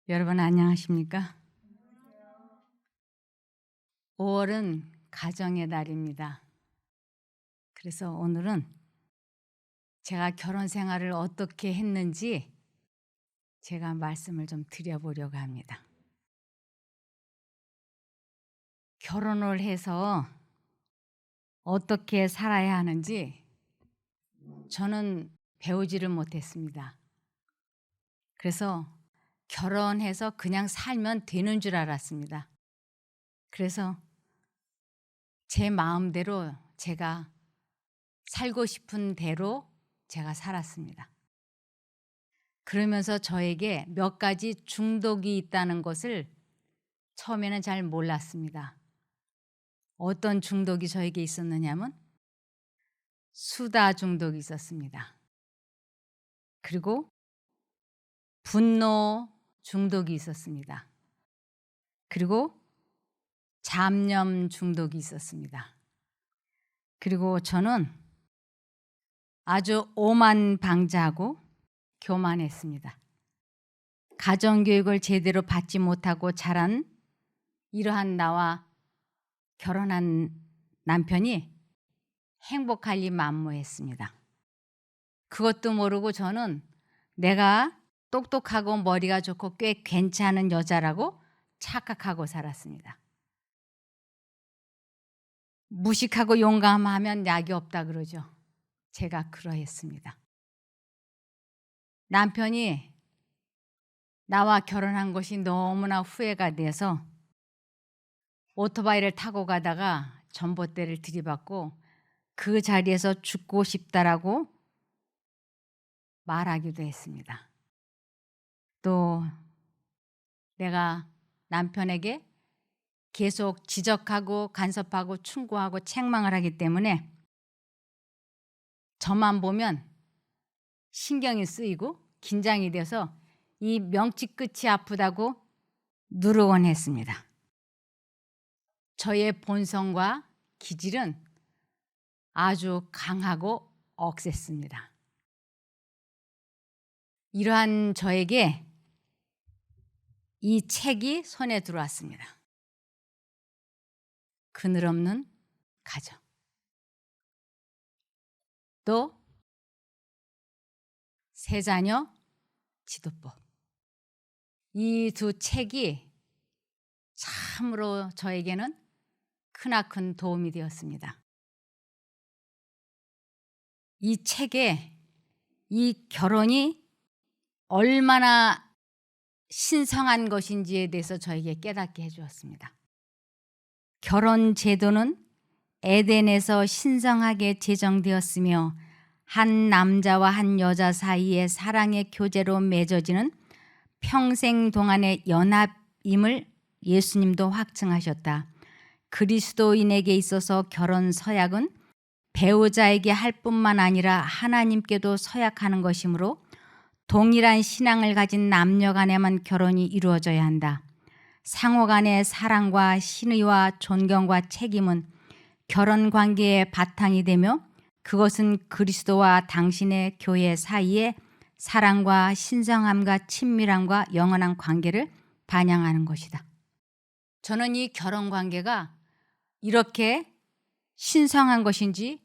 여러분 안녕하십니까? 5월은 가정의 달입니다. 그래서 오늘은 제가 결혼 생활을 어떻게 했는지 제가 말씀을 좀 드려보려고 합니다. 결혼을 해서 어떻게 살아야 하는지 저는 배우지를 못했습니다. 그래서 결혼해서 그냥 살면 되는 줄 알았습니다. 그래서 제 마음대로 제가 살고 싶은 대로 제가 살았습니다. 그러면서 저에게 몇 가지 중독이 있다는 것을 처음에는 잘 몰랐습니다. 어떤 중독이 저에게 있었느냐면 수다 중독이 있었습니다. 그리고 분노 중독이 있었습니다. 그리고 잡념 중독이 있었습니다. 그리고 저는 아주 오만방자하고 교만했습니다. 가정교육을 제대로 받지 못하고 자란 이러한 나와 결혼한 남편이 행복할 리 만무했습니다. 그것도 모르고 저는 내가 똑똑하고 머리가 좋고 꽤 괜찮은 여자라고 착각하고 살았습니다. 무식하고 용감하면 약이 없다 그러죠. 제가 그러했습니다. 남편이 나와 결혼한 것이 너무나 후회가 돼서 오토바이를 타고 가다가 전봇대를 들이받고 그 자리에서 죽고 싶다라고 말하기도 했습니다. 또 내가 남편에게 계속 지적하고 간섭하고 충고하고 책망을 하기 때문에 저만 보면 신경이 쓰이고 긴장이 돼서 이 명치 끝이 아프다고 누르곤 했습니다. 저의 본성과 기질은 아주 강하고 억셌습니다. 이러한 저에게 이 책이 손에 들어왔습니다. 그늘없는 가정. 또 세 자녀 지도법. 이 두 책이 참으로 저에게는 크나큰 도움이 되었습니다. 이 책에 이 결혼이 얼마나 신성한 것인지에 대해서 저에게 깨닫게 해주었습니다. 결혼 제도는 에덴에서 신성하게 제정되었으며 한 남자와 한 여자 사이의 사랑의 교제로 맺어지는 평생 동안의 연합임을 예수님도 확증하셨다. 그리스도인에게 있어서 결혼 서약은 배우자에게 할 뿐만 아니라 하나님께도 서약하는 것이므로 동일한 신앙을 가진 남녀 간에만 결혼이 이루어져야 한다. 상호 간의 사랑과 신의와 존경과 책임은 결혼 관계의 바탕이 되며 그것은 그리스도와 당신의 교회 사이에 사랑과 신성함과 친밀함과 영원한 관계를 반영하는 것이다. 저는 이 결혼 관계가 이렇게 신성한 것인지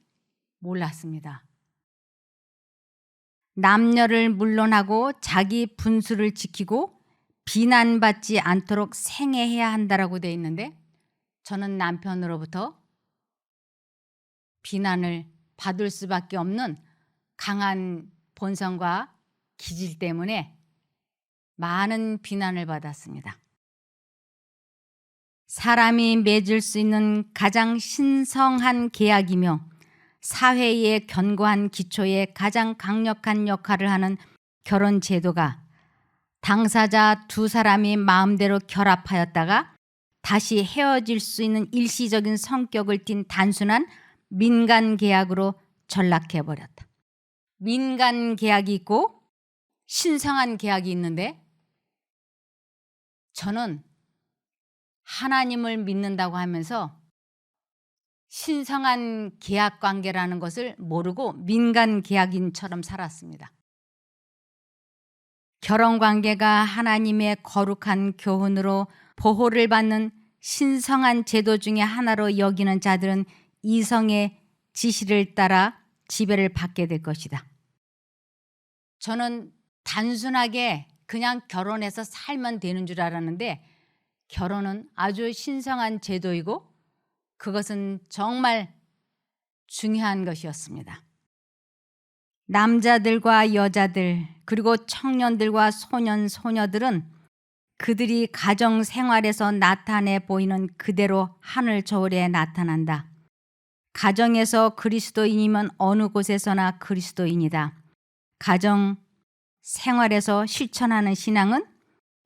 몰랐습니다. 남녀를 물론하고 자기 분수를 지키고 비난받지 않도록 생애해야 한다라고 되어 있는데 저는 남편으로부터 비난을 받을 수밖에 없는 강한 본성과 기질 때문에 많은 비난을 받았습니다. 사람이 맺을 수 있는 가장 신성한 계약이며 사회의 견고한 기초에 가장 강력한 역할을 하는 결혼 제도가 당사자 두 사람이 마음대로 결합하였다가 다시 헤어질 수 있는 일시적인 성격을 띤 단순한 민간 계약으로 전락해버렸다. 민간 계약이 있고 신성한 계약이 있는데 저는 하나님을 믿는다고 하면서 신성한 계약 관계라는 것을 모르고 민간 계약인처럼 살았습니다. 결혼 관계가 하나님의 거룩한 교훈으로 보호를 받는 신성한 제도 중에 하나로 여기는 자들은 이성의 지시를 따라 지배를 받게 될 것이다. 저는 단순하게 그냥 결혼해서 살면 되는 줄 알았는데 결혼은 아주 신성한 제도이고 그것은 정말 중요한 것이었습니다. 남자들과 여자들 그리고 청년들과 소년, 소녀들은 그들이 가정 생활에서 나타내 보이는 그대로 하늘 저울에 나타난다. 가정에서 그리스도인이면 어느 곳에서나 그리스도인이다. 가정 생활에서 실천하는 신앙은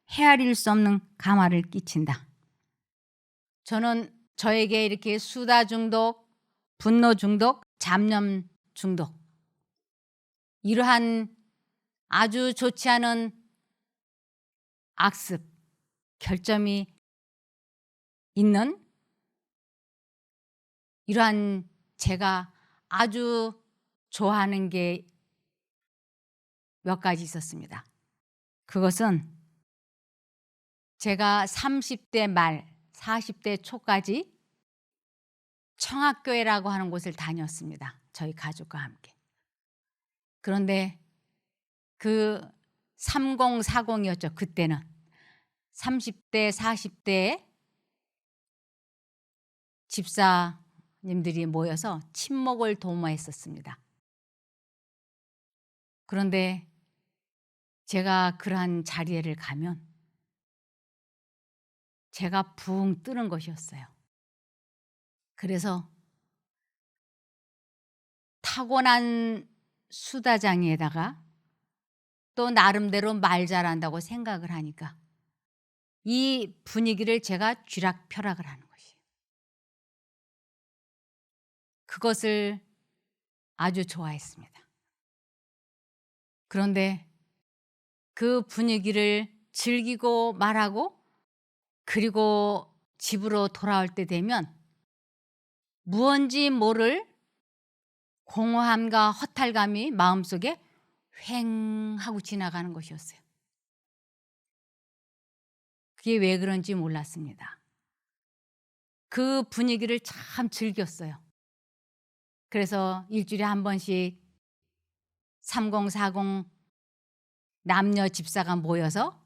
헤아릴 수 없는 감화를 끼친다. 저는 저에게 이렇게 수다 중독, 분노 중독, 잡념 중독 이러한 아주 좋지 않은 악습, 결점이 있는 이러한 제가 아주 좋아하는 게 몇 가지 있었습니다. 그것은 제가 30대 말, 40대 초까지 청학교회라고 하는 곳을 다녔습니다. 저희 가족과 함께. 그런데 그 3040이었죠. 그때는 30대 40대에 집사님들이 모여서 친목을 도모했었습니다. 그런데 제가 그러한 자리를 가면 제가 붕 뜨는 것이었어요. 그래서 타고난 수다장이에다가 또 나름대로 말 잘한다고 생각을 하니까 이 분위기를 제가 쥐락펴락을 하는 것이에요. 그것을 아주 좋아했습니다. 그런데 그 분위기를 즐기고 말하고 그리고 집으로 돌아올 때 되면 무언지 모를 공허함과 허탈감이 마음속에 휑 하고 지나가는 것이었어요. 그게 왜 그런지 몰랐습니다. 그 분위기를 참 즐겼어요. 그래서 일주일에 한 번씩 3040 남녀 집사가 모여서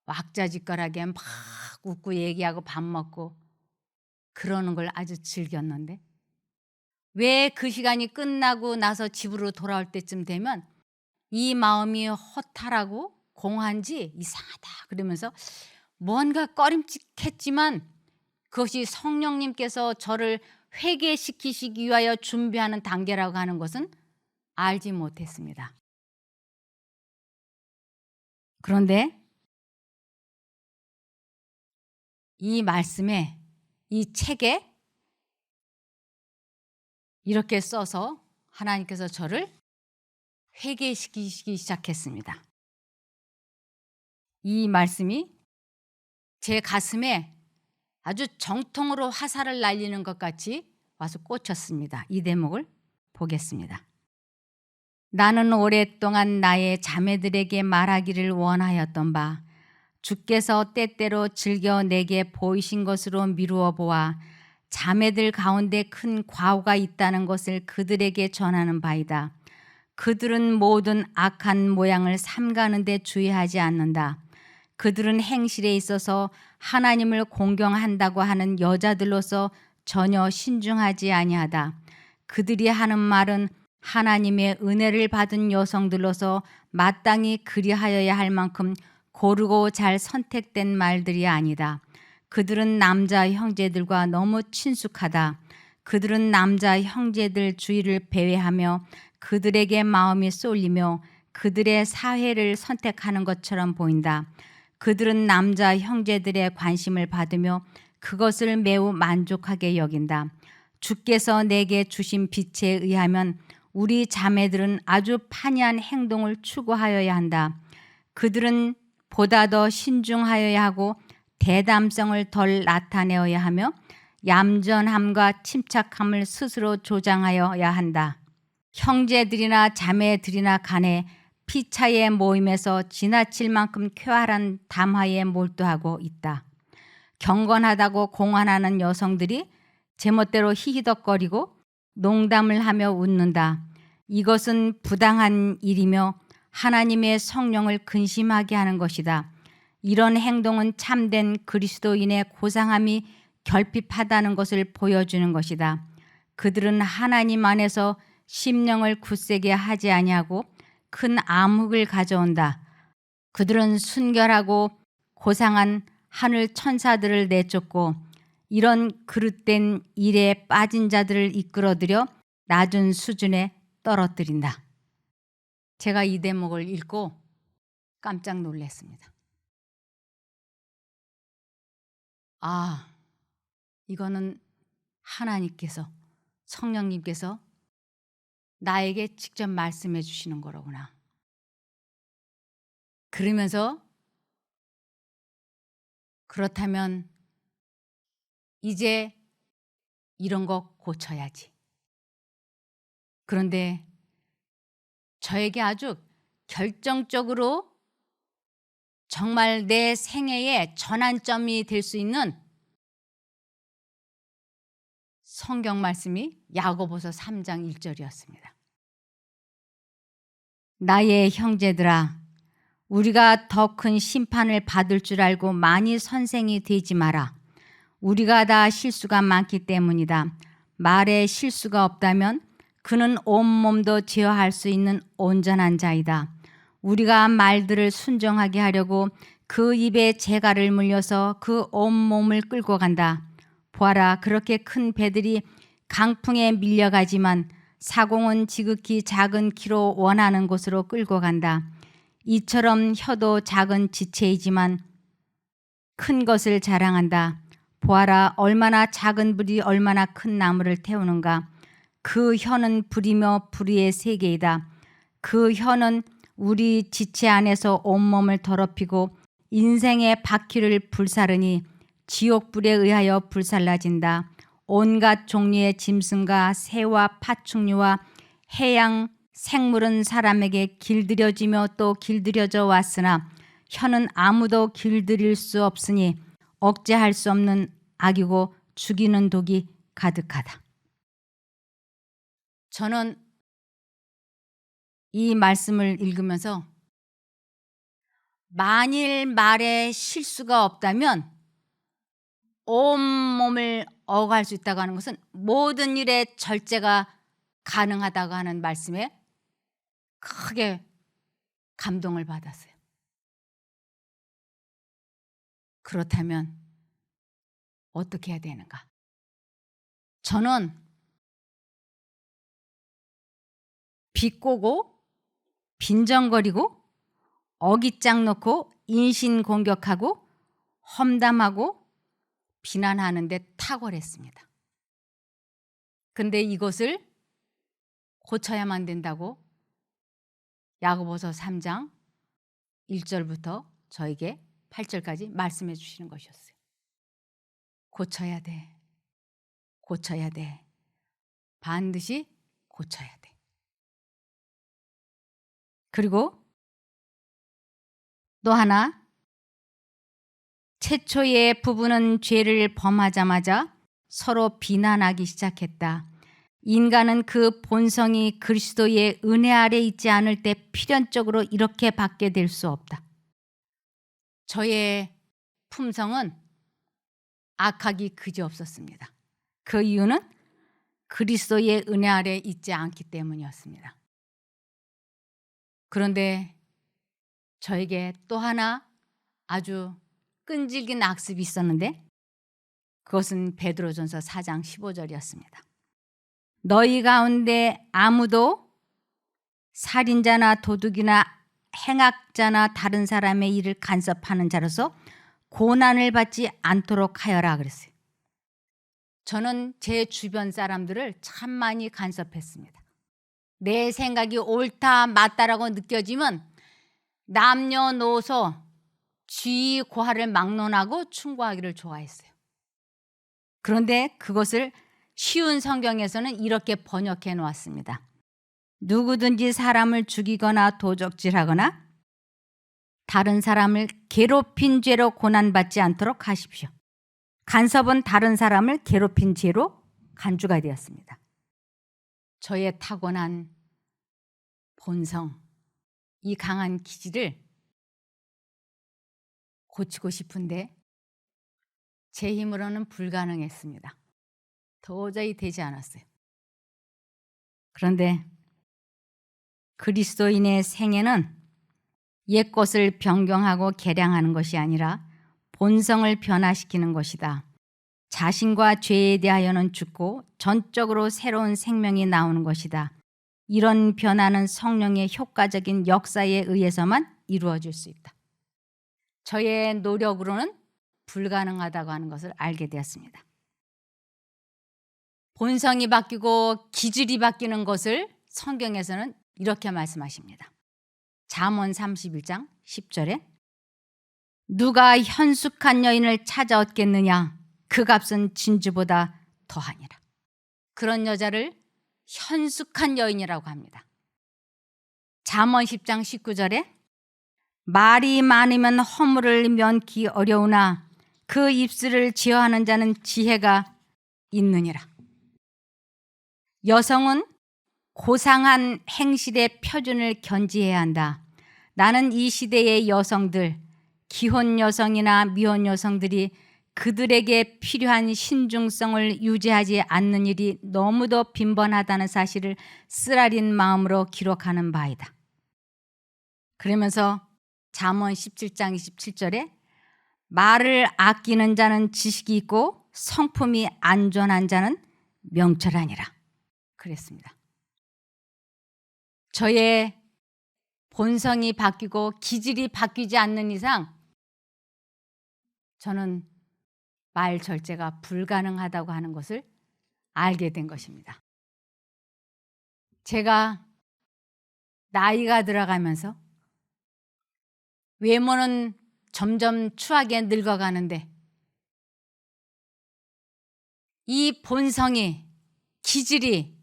왁자지껄하게 막 웃고 얘기하고 밥 먹고 그러는 걸 아주 즐겼는데 왜 그 시간이 끝나고 나서 집으로 돌아올 때쯤 되면 이 마음이 허탈하고 공허한지 이상하다 그러면서 뭔가 꺼림칙했지만 그것이 성령님께서 저를 회개시키시기 위하여 준비하는 단계라고 하는 것은 알지 못했습니다. 그런데 이 말씀에 이 책에 이렇게 써서 하나님께서 저를 회개시키기 시작했습니다. 이 말씀이 제 가슴에 아주 정통으로 화살을 날리는 것 같이 와서 꽂혔습니다. 이 대목을 보겠습니다. 나는 오랫동안 나의 자매들에게 말하기를 원하였던 바 주께서 때때로 즐겨 내게 보이신 것으로 미루어 보아 자매들 가운데 큰 과오가 있다는 것을 그들에게 전하는 바이다. 그들은 모든 악한 모양을 삼가는 데 주의하지 않는다. 그들은 행실에 있어서 하나님을 공경한다고 하는 여자들로서 전혀 신중하지 아니하다. 그들이 하는 말은 하나님의 은혜를 받은 여성들로서 마땅히 그리하여야 할 만큼 고르고 잘 선택된 말들이 아니다. 그들은 남자 형제들과 너무 친숙하다. 그들은 남자 형제들 주의를 배회하며 그들에게 마음이 쏠리며 그들의 사회를 선택하는 것처럼 보인다. 그들은 남자 형제들의 관심을 받으며 그것을 매우 만족하게 여긴다. 주께서 내게 주신 빛에 의하면 우리 자매들은 아주 판이한 행동을 추구하여야 한다. 그들은 보다 더 신중하여야 하고 대담성을 덜 나타내어야 하며 얌전함과 침착함을 스스로 조장하여야 한다. 형제들이나 자매들이나 간에 피차의 모임에서 지나칠 만큼 쾌활한 담화에 몰두하고 있다. 경건하다고 공언하는 여성들이 제멋대로 히히덕거리고 농담을 하며 웃는다. 이것은 부당한 일이며 하나님의 성령을 근심하게 하는 것이다. 이런 행동은 참된 그리스도인의 고상함이 결핍하다는 것을 보여주는 것이다. 그들은 하나님 안에서 심령을 굳세게 하지 아니하고 큰 암흑을 가져온다. 그들은 순결하고 고상한 하늘 천사들을 내쫓고 이런 그릇된 일에 빠진 자들을 이끌어들여 낮은 수준에 떨어뜨린다. 제가 이 대목을 읽고 깜짝 놀랐습니다. 아, 이거는 하나님께서, 성령님께서 나에게 직접 말씀해 주시는 거로구나. 그러면서 그렇다면 이제 이런 거 고쳐야지. 그런데 저에게 아주 결정적으로 정말 내 생애의 전환점이 될 수 있는 성경 말씀이 야고보서 3장 1절이었습니다. 나의 형제들아, 우리가 더 큰 심판을 받을 줄 알고 많이 선생이 되지 마라. 우리가 다 실수가 많기 때문이다. 말에 실수가 없다면 그는 온몸도 제어할 수 있는 온전한 자이다. 우리가 말들을 순종하게 하려고 그 입에 재갈을 물려서 그 온몸을 끌고 간다. 보아라, 그렇게 큰 배들이 강풍에 밀려가지만 사공은 지극히 작은 키로 원하는 곳으로 끌고 간다. 이처럼 혀도 작은 지체이지만 큰 것을 자랑한다. 보아라, 얼마나 작은 불이 얼마나 큰 나무를 태우는가. 그 혀는 불이며 불의의 세계이다. 그 혀는 우리 지체 안에서 온몸을 더럽히고 인생의 바퀴를 불사르니 지옥불에 의하여 불살라진다. 온갖 종류의 짐승과 새와 파충류와 해양 생물은 사람에게 길들여지며 또 길들여져 왔으나 혀는 아무도 길들일 수 없으니 억제할 수 없는 악이고 죽이는 독이 가득하다. 저는 이 말씀을 읽으면서 만일 말에 실수가 없다면 온몸을 어갈 수 있다고 하는 것은 모든 일에 절제가 가능하다고 하는 말씀에 크게 감동을 받았어요. 그렇다면 어떻게 해야 되는가? 저는 비꼬고 빈정거리고 어깃장 놓고 인신공격하고 험담하고 비난하는 데 탁월했습니다. 근데 이것을 고쳐야만 된다고 야고보서 3장 1절부터 저에게 8절까지 말씀해 주시는 것이었어요. 고쳐야 돼. 고쳐야 돼. 반드시 고쳐야 돼. 그리고 또 하나, 최초의 부부는 죄를 범하자마자 서로 비난하기 시작했다. 인간은 그 본성이 그리스도의 은혜 아래 있지 않을 때 필연적으로 이렇게 받게 될 수 없다. 저의 품성은 악하기 그지없었습니다. 그 이유는 그리스도의 은혜 아래 있지 않기 때문이었습니다. 그런데 저에게 또 하나 아주 끈질긴 악습이 있었는데 그것은 베드로전서 4장 15절이었습니다. 너희 가운데 아무도 살인자나 도둑이나 행악자나 다른 사람의 일을 간섭하는 자로서 고난을 받지 않도록 하여라 그랬어요. 저는 제 주변 사람들을 참 많이 간섭했습니다. 내 생각이 옳다 맞다라고 느껴지면 남녀노소 쥐 고하를 막론하고 충고하기를 좋아했어요. 그런데 그것을 쉬운 성경에서는 이렇게 번역해 놓았습니다. 누구든지 사람을 죽이거나 도적질하거나 다른 사람을 괴롭힌 죄로 고난받지 않도록 하십시오. 간섭은 다른 사람을 괴롭힌 죄로 간주가 되었습니다. 저의 타고난 본성, 이 강한 기질을 고치고 싶은데 제 힘으로는 불가능했습니다. 도저히 되지 않았어요. 그런데 그리스도인의 생애는 옛것을 변경하고 개량하는 것이 아니라 본성을 변화시키는 것이다. 자신과 죄에 대하여는 죽고 전적으로 새로운 생명이 나오는 것이다. 이런 변화는 성령의 효과적인 역사에 의해서만 이루어질 수 있다. 저의 노력으로는 불가능하다고 하는 것을 알게 되었습니다. 본성이 바뀌고 기질이 바뀌는 것을 성경에서는 이렇게 말씀하십니다. 잠언 31장 10절에 누가 현숙한 여인을 찾아 얻겠느냐 그 값은 진주보다 더하니라. 그런 여자를 현숙한 여인이라고 합니다. 잠언 10장 19절에 말이 많으면 허물을 면기 어려우나 그 입술을 제어하는 자는 지혜가 있느니라. 여성은 고상한 행실의 표준을 견지해야 한다. 나는 이 시대의 여성들, 기혼 여성이나 미혼 여성들이 그들에게 필요한 신중성을 유지하지 않는 일이 너무도 빈번하다는 사실을 쓰라린 마음으로 기록하는 바이다. 그러면서 잠언 17장 27절에 말을 아끼는 자는 지식이 있고 성품이 안전한 자는 명철하니라 그랬습니다. 저의 본성이 바뀌고 기질이 바뀌지 않는 이상 저는 말 절제가 불가능하다고 하는 것을 알게 된 것입니다. 제가 나이가 들어가면서 외모는 점점 추하게 늙어가는데 이 본성이 기질이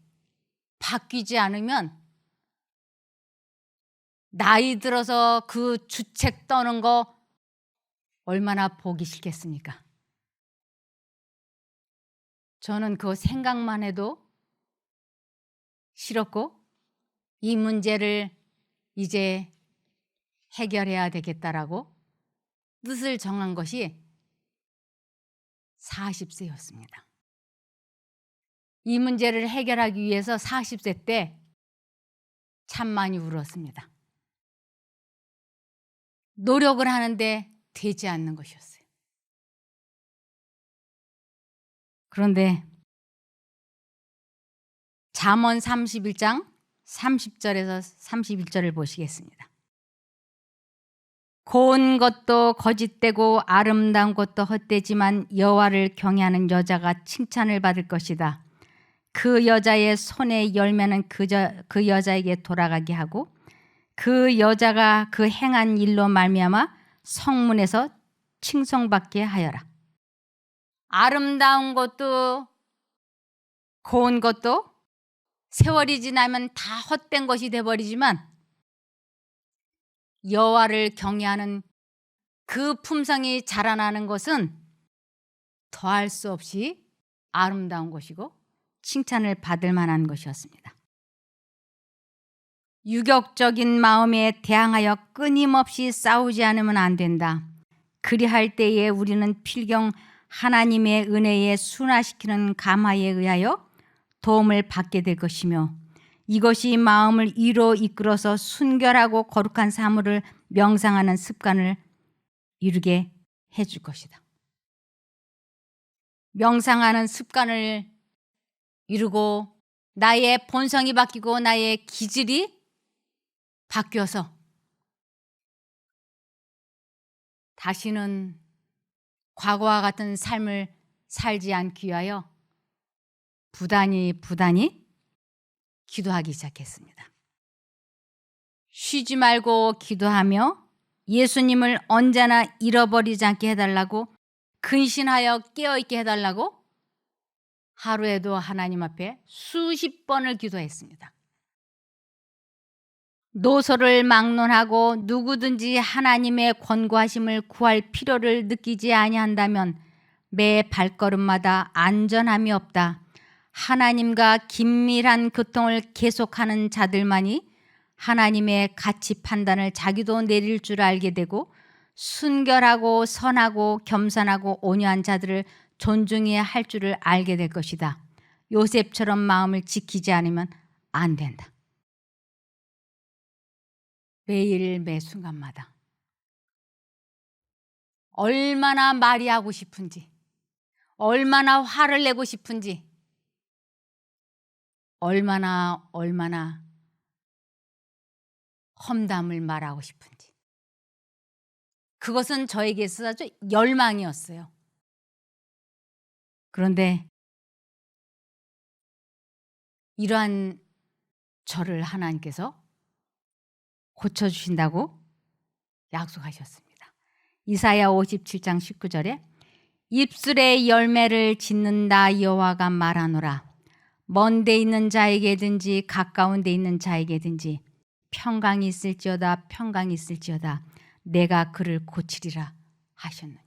바뀌지 않으면 나이 들어서 그 주책 떠는 거 얼마나 보기 싫겠습니까? 저는 그 생각만 해도 싫었고 이 문제를 이제 해결해야 되겠다라고 뜻을 정한 것이 40세였습니다. 이 문제를 해결하기 위해서 40세 때 참 많이 울었습니다. 노력을 하는데 되지 않는 것이었어요. 그런데 잠언 31장 30절에서 31절을 보시겠습니다. 고운 것도 거짓되고 아름다운 것도 헛되지만 여호와를 경외하는 여자가 칭찬을 받을 것이다. 그 여자의 손의 열매는 그 여자에게 돌아가게 하고 그 여자가 그 행한 일로 말미암아 성문에서 칭송받게 하여라. 아름다운 것도 고운 것도 세월이 지나면 다 헛된 것이 돼버리지만 여호와를 경외하는 그 품성이 자라나는 것은 더할 수 없이 아름다운 것이고 칭찬을 받을 만한 것이었습니다. 유격적인 마음에 대항하여 끊임없이 싸우지 않으면 안 된다. 그리할 때에 우리는 필경 하나님의 은혜에 순화시키는 감화에 의하여 도움을 받게 될 것이며 이것이 마음을 이로 이끌어서 순결하고 거룩한 사물을 명상하는 습관을 이루게 해줄 것이다. 명상하는 습관을 이루고 나의 본성이 바뀌고 나의 기질이 바뀌어서 다시는 과거와 같은 삶을 살지 않기 위하여 부단히 기도하기 시작했습니다. 쉬지 말고 기도하며 예수님을 언제나 잃어버리지 않게 해달라고 근신하여 깨어있게 해달라고 하루에도 하나님 앞에 수십 번을 기도했습니다. 노소를 막론하고 누구든지 하나님의 권고하심을 구할 필요를 느끼지 아니한다면 매 발걸음마다 안전함이 없다. 하나님과 긴밀한 교통을 계속하는 자들만이 하나님의 가치 판단을 자기도 내릴 줄 알게 되고 순결하고 선하고 겸손하고 온유한 자들을 존중해야 할 줄을 알게 될 것이다. 요셉처럼 마음을 지키지 않으면 안 된다. 매일 매 순간마다 얼마나 말이 하고 싶은지, 얼마나 화를 내고 싶은지, 얼마나 험담을 말하고 싶은지, 그것은 저에게 있어서 아주 열망이었어요. 그런데 이러한 저를 하나님께서 고쳐주신다고 약속하셨습니다. 이사야 57장 19절에 입술의 열매를 짓는다 여호와가 말하노라. 먼 데 있는 자에게든지 가까운 데 있는 자에게든지 평강이 있을지어다 평강이 있을지어다 내가 그를 고치리라 하셨느니라.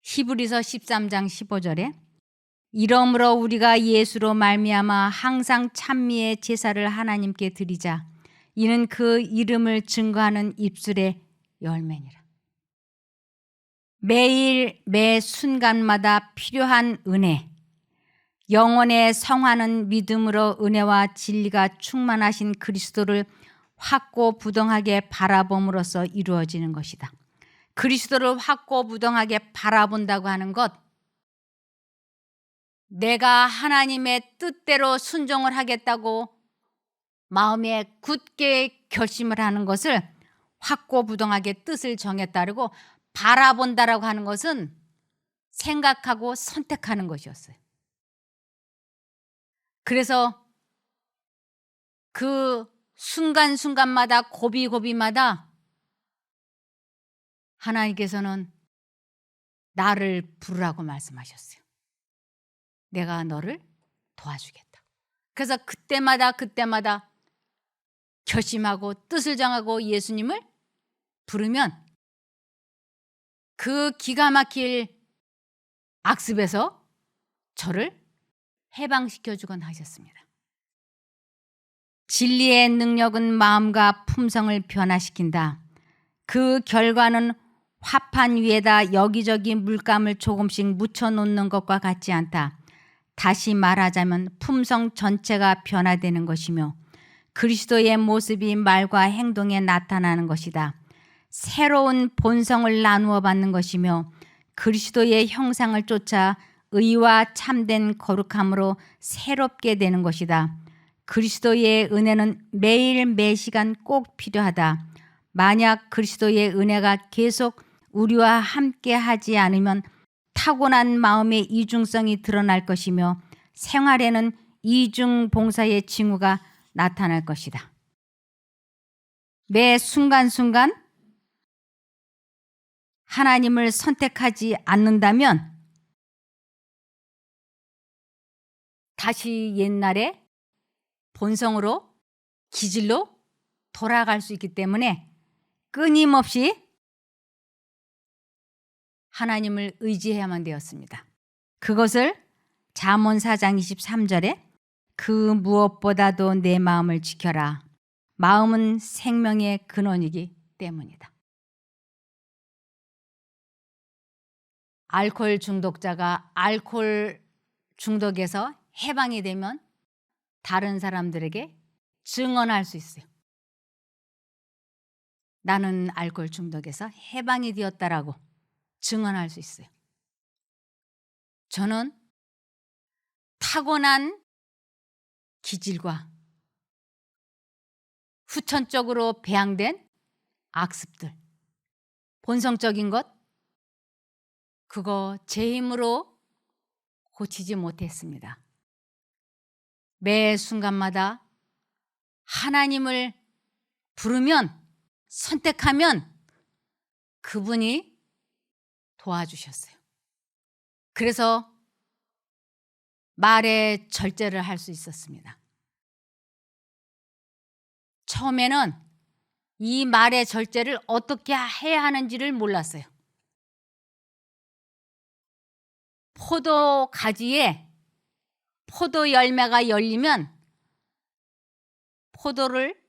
히브리서 13장 15절에 이러므로 우리가 예수로 말미암아 항상 찬미의 제사를 하나님께 드리자. 이는 그 이름을 증거하는 입술의 열매니라. 매일 매 순간마다 필요한 은혜, 영혼의 성화는 믿음으로 은혜와 진리가 충만하신 그리스도를 확고부동하게 바라봄으로써 이루어지는 것이다. 그리스도를 확고부동하게 바라본다고 하는 것, 내가 하나님의 뜻대로 순종을 하겠다고 마음에 굳게 결심을 하는 것을 확고부동하게 뜻을 정에 따르고 바라본다라고 하는 것은 생각하고 선택하는 것이었어요. 그래서 그 순간순간마다 고비고비마다 하나님께서는 나를 부르라고 말씀하셨어요. 내가 너를 도와주겠다. 그래서 그때마다 결심하고 뜻을 정하고 예수님을 부르면 그 기가 막힐 악습에서 저를 해방시켜 주곤 하셨습니다. 진리의 능력은 마음과 품성을 변화시킨다. 그 결과는 화판 위에다 여기저기 물감을 조금씩 묻혀놓는 것과 같지 않다. 다시 말하자면 품성 전체가 변화되는 것이며 그리스도의 모습이 말과 행동에 나타나는 것이다. 새로운 본성을 나누어 받는 것이며 그리스도의 형상을 쫓아 의와 참된 거룩함으로 새롭게 되는 것이다. 그리스도의 은혜는 매일 매시간 꼭 필요하다. 만약 그리스도의 은혜가 계속 우리와 함께 하지 않으면 타고난 마음의 이중성이 드러날 것이며 생활에는 이중 봉사의 징후가 나타날 것이다. 매 순간순간 하나님을 선택하지 않는다면 다시 옛날에 본성으로 기질로 돌아갈 수 있기 때문에 끊임없이 하나님을 의지해야만 되었습니다. 그것을 잠언 4장 23절에 그 무엇보다도 내 마음을 지켜라. 마음은 생명의 근원이기 때문이다. 알코올 중독자가 알코올 중독에서 해방이 되면 다른 사람들에게 증언할 수 있어요. 나는 알코올 중독에서 해방이 되었다라고 증언할 수 있어요. 저는 타고난 기질과 후천적으로 배양된 악습들, 본성적인 것, 그거 제 힘으로 고치지 못했습니다. 매 순간마다 하나님을 부르면, 선택하면 그분이 도와주셨어요. 그래서 말에 절제를 할 수 있었습니다. 처음에는 이 말의 절제를 어떻게 해야 하는지를 몰랐어요. 포도 가지에 포도 열매가 열리면 포도를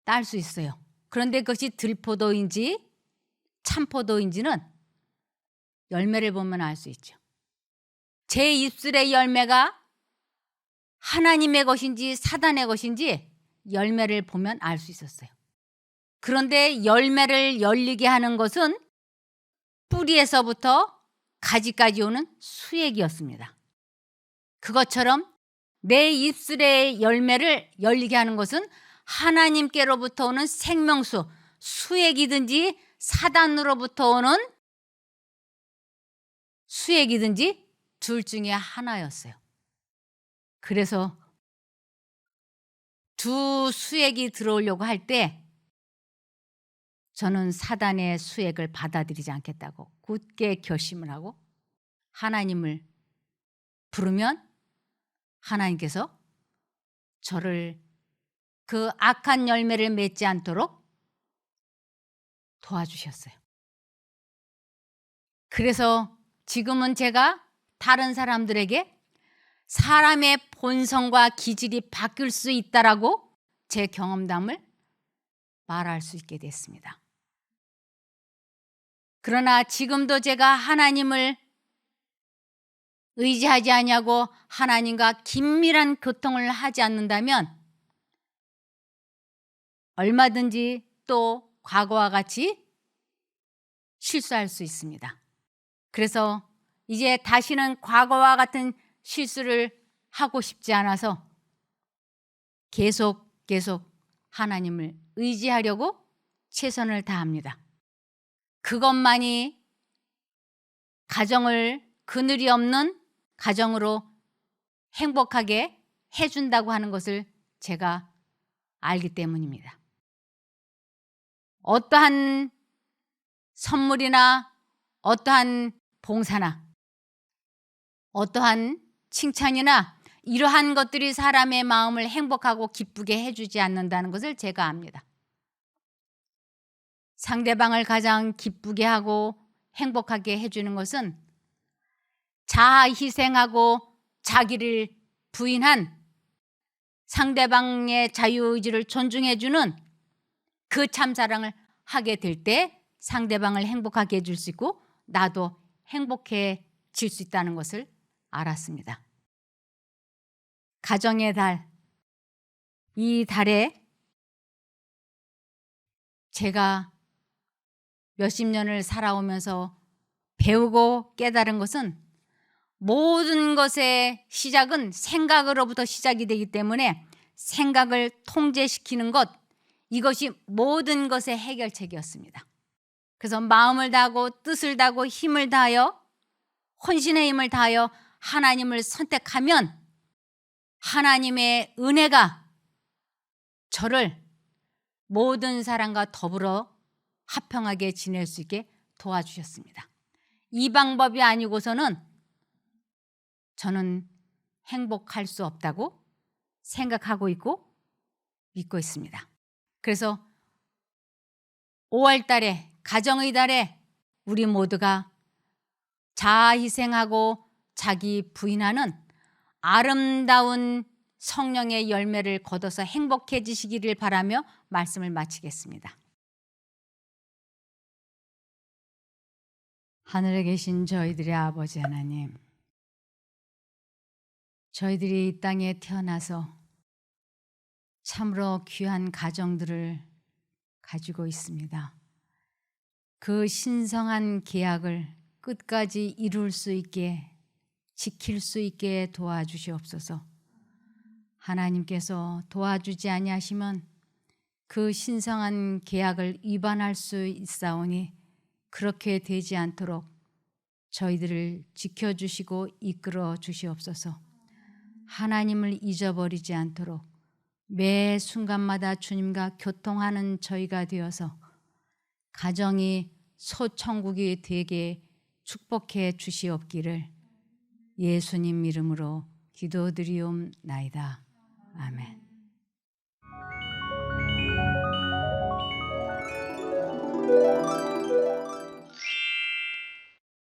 딸 수 있어요. 그런데 그것이 들포도인지 참포도인지는 열매를 보면 알 수 있죠. 제 입술의 열매가 하나님의 것인지 사단의 것인지 열매를 보면 알 수 있었어요. 그런데 열매를 열리게 하는 것은 뿌리에서부터 가지까지 오는 수액이었습니다. 그것처럼 내 입술의 열매를 열리게 하는 것은 하나님께로부터 오는 생명수, 수액이든지 사단으로부터 오는 수액이든지 둘 중에 하나였어요. 그래서 두 수액이 들어오려고 할 때 저는 사단의 수액을 받아들이지 않겠다고 굳게 결심을 하고 하나님을 부르면 하나님께서 저를 그 악한 열매를 맺지 않도록 도와주셨어요. 그래서 지금은 제가 다른 사람들에게 사람의 본성과 기질이 바뀔 수 있다라고 제 경험담을 말할 수 있게 됐습니다. 그러나 지금도 제가 하나님을 의지하지 아니하고 하나님과 긴밀한 교통을 하지 않는다면 얼마든지 또 과거와 같이 실수할 수 있습니다. 그래서 이제 다시는 과거와 같은 실수를 하고 싶지 않아서 계속 하나님을 의지하려고 최선을 다합니다. 그것만이 가정을 그늘이 없는 가정으로 행복하게 해준다고 하는 것을 제가 알기 때문입니다. 어떠한 선물이나 어떠한 봉사나 어떠한 칭찬이나 이러한 것들이 사람의 마음을 행복하고 기쁘게 해주지 않는다는 것을 제가 압니다. 상대방을 가장 기쁘게 하고 행복하게 해주는 것은 자아 희생하고 자기를 부인한 상대방의 자유의지를 존중해주는 그 참사랑을 하게 될 때 상대방을 행복하게 해줄 수 있고 나도 행복해질 수 있다는 것을 알았습니다. 가정의 달, 이 달에 제가 몇십 년을 살아오면서 배우고 깨달은 것은 모든 것의 시작은 생각으로부터 시작이 되기 때문에 생각을 통제시키는 것, 이것이 모든 것의 해결책이었습니다. 그래서 마음을 다하고 뜻을 다하고 힘을 다하여 혼신의 힘을 다하여 하나님을 선택하면 하나님의 은혜가 저를 모든 사람과 더불어 화평하게 지낼 수 있게 도와주셨습니다. 이 방법이 아니고서는 저는 행복할 수 없다고 생각하고 있고 믿고 있습니다. 그래서 5월 달에 가정의 달에 우리 모두가 자아 희생하고 자기 부인하는 아름다운 성령의 열매를 거둬서 행복해지시기를 바라며 말씀을 마치겠습니다. 하늘에 계신 저희들의 아버지 하나님, 저희들이 이 땅에 태어나서 참으로 귀한 가정들을 가지고 있습니다. 그 신성한 계약을 끝까지 이룰 수 있게 지킬 수 있게 도와주시옵소서. 하나님께서 도와주지 아니하시면 그 신성한 계약을 위반할 수 있사오니 그렇게 되지 않도록 저희들을 지켜주시고 이끌어 주시옵소서. 하나님을 잊어버리지 않도록 매 순간마다 주님과 교통하는 저희가 되어서 가정이 소천국이 되게 축복해 주시옵기를 예수님 이름으로 기도드리옵나이다. 아멘.